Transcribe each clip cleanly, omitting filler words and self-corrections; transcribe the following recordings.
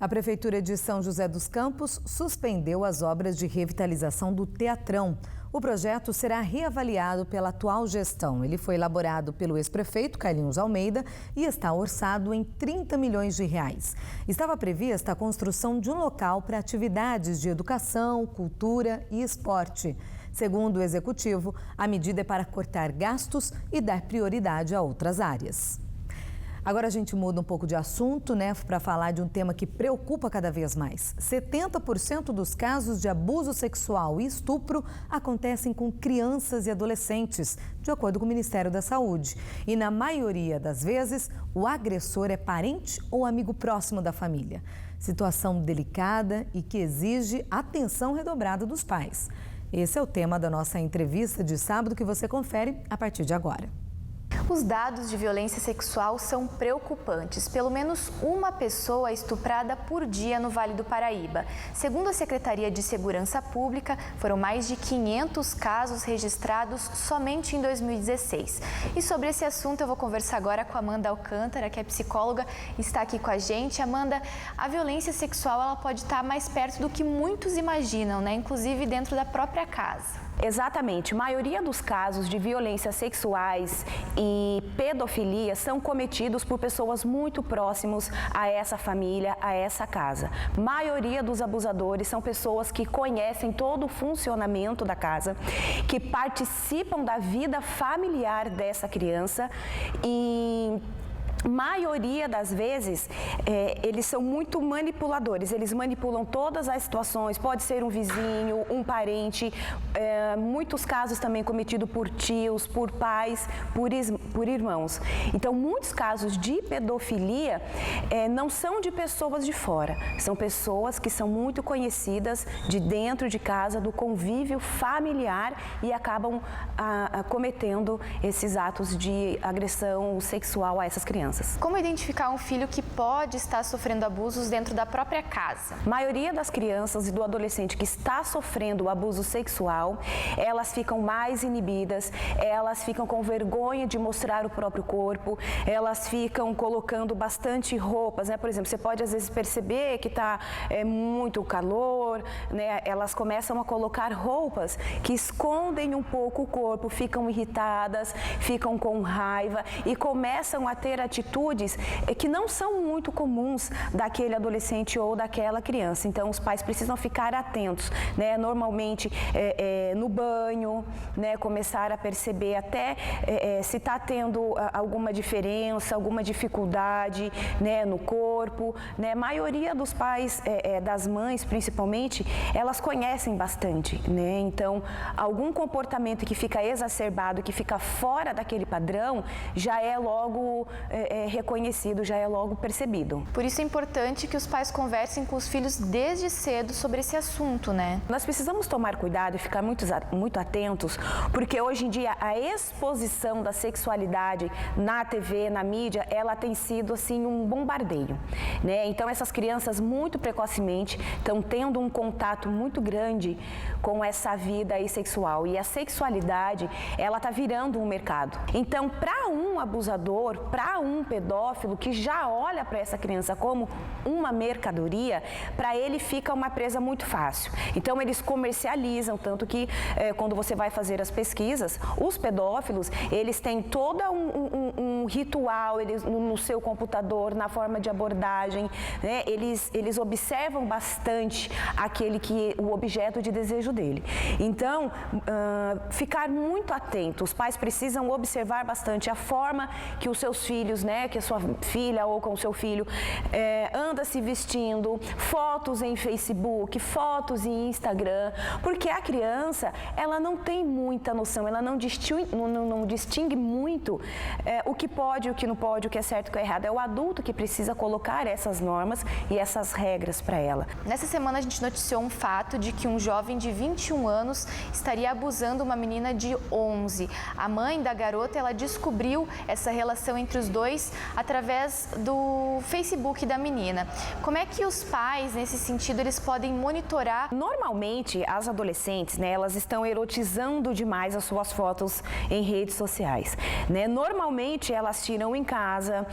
A Prefeitura de São José dos Campos suspendeu as obras de revitalização do Teatrão. O projeto será reavaliado pela atual gestão. Ele foi elaborado pelo ex-prefeito Carlinhos Almeida e está orçado em 30 milhões de reais. Estava prevista a construção de um local para atividades de educação, cultura e esporte. Segundo o executivo, a medida é para cortar gastos e dar prioridade a outras áreas. Agora a gente muda um pouco de assunto, para falar de um tema que preocupa cada vez mais. 70% dos casos de abuso sexual e estupro acontecem com crianças e adolescentes, de acordo com o Ministério da Saúde. E na maioria das vezes, o agressor é parente ou amigo próximo da família. Situação delicada e que exige atenção redobrada dos pais. Esse é o tema da nossa entrevista de sábado que você confere a partir de agora. Os dados de violência sexual são preocupantes. Pelo menos uma pessoa é estuprada por dia no Vale do Paraíba. Segundo a Secretaria de Segurança Pública, foram mais de 500 casos registrados somente em 2016. E sobre esse assunto eu vou conversar agora com a Amanda Alcântara, que é psicóloga e está aqui com a gente. Amanda, a violência sexual ela pode estar mais perto do que muitos imaginam, inclusive dentro da própria casa. Exatamente. A maioria dos casos de violências sexuais e pedofilia são cometidos por pessoas muito próximas a essa família, a essa casa. A maioria dos abusadores são pessoas que conhecem todo o funcionamento da casa, que participam da vida familiar dessa criança e maioria das vezes, eles são muito manipuladores, eles manipulam todas as situações, pode ser um vizinho, um parente, muitos casos também cometidos por tios, por pais, por irmãos. Então, muitos casos de pedofilia não são de pessoas de fora, são pessoas que são muito conhecidas de dentro de casa, do convívio familiar e acabam cometendo esses atos de agressão sexual a essas crianças. Como identificar um filho que pode estar sofrendo abusos dentro da própria casa? A maioria das crianças e do adolescente que está sofrendo abuso sexual, elas ficam mais inibidas, elas ficam com vergonha de mostrar o próprio corpo, elas ficam colocando bastante roupas, Por exemplo, você pode às vezes perceber que está muito calor, Elas começam a colocar roupas que escondem um pouco o corpo, ficam irritadas, ficam com raiva e começam a ter atitudes que não são muito comuns daquele adolescente ou daquela criança. Então, os pais precisam ficar atentos, Normalmente, no banho, começar a perceber até se está tendo alguma diferença, alguma dificuldade, no corpo, A maioria dos pais, das mães principalmente, elas conhecem bastante, Então, algum comportamento que fica exacerbado, que fica fora daquele padrão, já é logo reconhecido, já é logo percebido. Por isso é importante que os pais conversem com os filhos desde cedo sobre esse assunto, Nós precisamos tomar cuidado e ficar muito atentos, porque hoje em dia a exposição da sexualidade na TV, na mídia, ela tem sido assim um bombardeio, Então essas crianças muito precocemente estão tendo um contato muito grande com essa vida aí sexual e a sexualidade, ela está virando um mercado. Então, para um abusador, para um pedófilo que já olha para essa criança como uma mercadoria, para ele fica uma presa muito fácil. Então, eles comercializam, tanto que quando você vai fazer as pesquisas, os pedófilos, eles têm todo um ritual no seu computador, na forma de abordagem, Eles observam bastante o objeto de desejo dele. Então, ficar muito atento, os pais precisam observar bastante a forma que os seus filhos, que a sua filha ou com o seu filho anda se vestindo, fotos em Facebook, fotos em Instagram, porque a criança, ela não tem muita noção, ela não distingue muito o que pode, o que não pode, o que é certo e o que é errado. É o adulto que precisa colocar essas normas e essas regras para ela. Nessa semana a gente noticiou um fato de que um jovem de 21 anos estaria abusando uma menina de 11. A mãe da garota, ela descobriu essa relação entre os dois através do Facebook da menina. Como é que os pais, nesse sentido, eles podem monitorar? Normalmente, as adolescentes, Elas estão erotizando demais as suas fotos em redes sociais, né? Normalmente elas tiram em casa,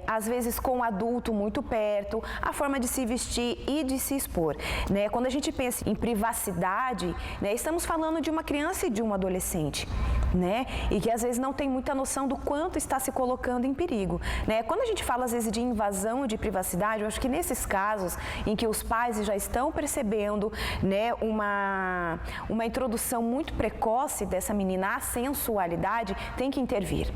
às vezes com um adulto muito perto, a forma de se vestir e de se expor, né? Quando a gente pensa em privacidade, né, estamos falando de uma criança e de um adolescente, né? E que às vezes não tem muita noção do quanto está se colocando em perigo, né? Quando a gente fala às vezes de invasão de privacidade, eu acho que nesses casos em que os pais já estão percebendo, né, uma introdução muito precoce dessa menina à sensualidade, tem que intervir.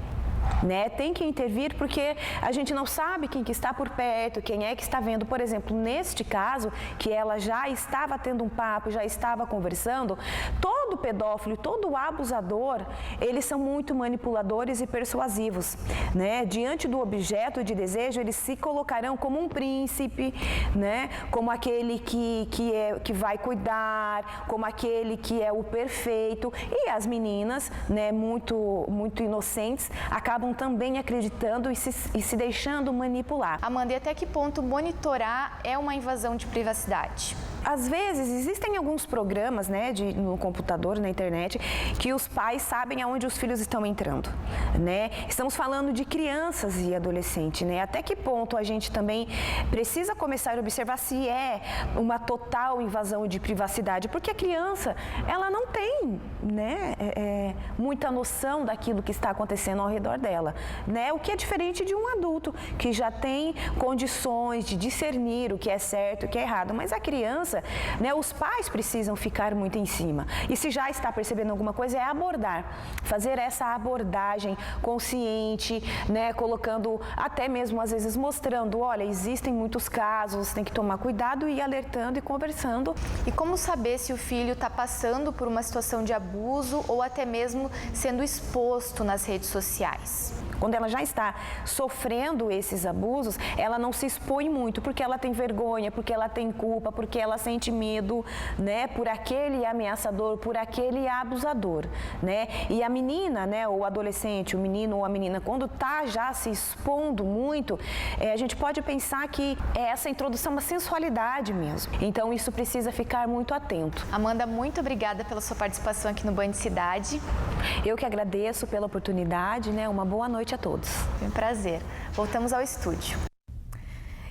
Né? Tem que intervir porque a gente não sabe quem que está por perto, quem é que está vendo. Por exemplo, neste caso, que ela já estava tendo um papo, já estava conversando, todo pedófilo, todo abusador, eles são muito manipuladores e persuasivos, né? Diante do objeto de desejo, eles se colocarão como um príncipe, né? Como aquele que vai cuidar, como aquele que é o perfeito. E as meninas, né, muito inocentes, acabam também acreditando e se deixando manipular. Amanda, e até que ponto monitorar é uma invasão de privacidade? Às vezes, existem alguns programas, né, no computador, na internet, que os pais sabem aonde os filhos estão entrando, né? Estamos falando de crianças e adolescentes, né? Até que ponto a gente também precisa começar a observar se é uma total invasão de privacidade, porque a criança, ela não tem, né, muita noção daquilo que está acontecendo ao redor dela, né? O que é diferente de um adulto, que já tem condições de discernir o que é certo e o que é errado, mas a criança, né, os pais precisam ficar muito em cima. E se já está percebendo alguma coisa, é abordar, fazer essa abordagem consciente, né, colocando, até mesmo às vezes mostrando, olha, existem muitos casos, tem que tomar cuidado e ir alertando e conversando. E como saber se o filho está passando por uma situação de abuso ou até mesmo sendo exposto nas redes sociais? Quando ela já está sofrendo esses abusos, ela não se expõe muito, porque ela tem vergonha, porque ela tem culpa, porque ela sente medo, né, por aquele ameaçador, por aquele abusador, né? E a menina, né, o adolescente, o menino ou a menina, quando está já se expondo muito, a gente pode pensar que é essa introdução da sensualidade mesmo. Então, isso precisa ficar muito atento. Amanda, muito obrigada pela sua participação aqui no Band Cidade. Eu que agradeço pela oportunidade, né? Uma boa noite a todos. Foi um prazer. Voltamos ao estúdio.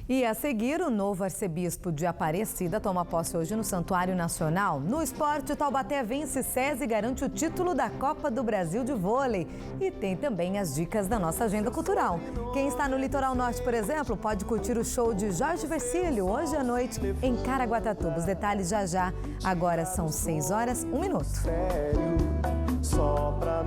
E a seguir, o novo arcebispo de Aparecida toma posse hoje no Santuário Nacional. No esporte, Taubaté vence SESI e garante o título da Copa do Brasil de vôlei. E tem também as dicas da nossa agenda cultural. Quem está no Litoral Norte, por exemplo, pode curtir o show de Jorge Vercílio hoje à noite em Caraguatatuba. Os detalhes já já. Agora são 6 horas, 1 minuto. Só pra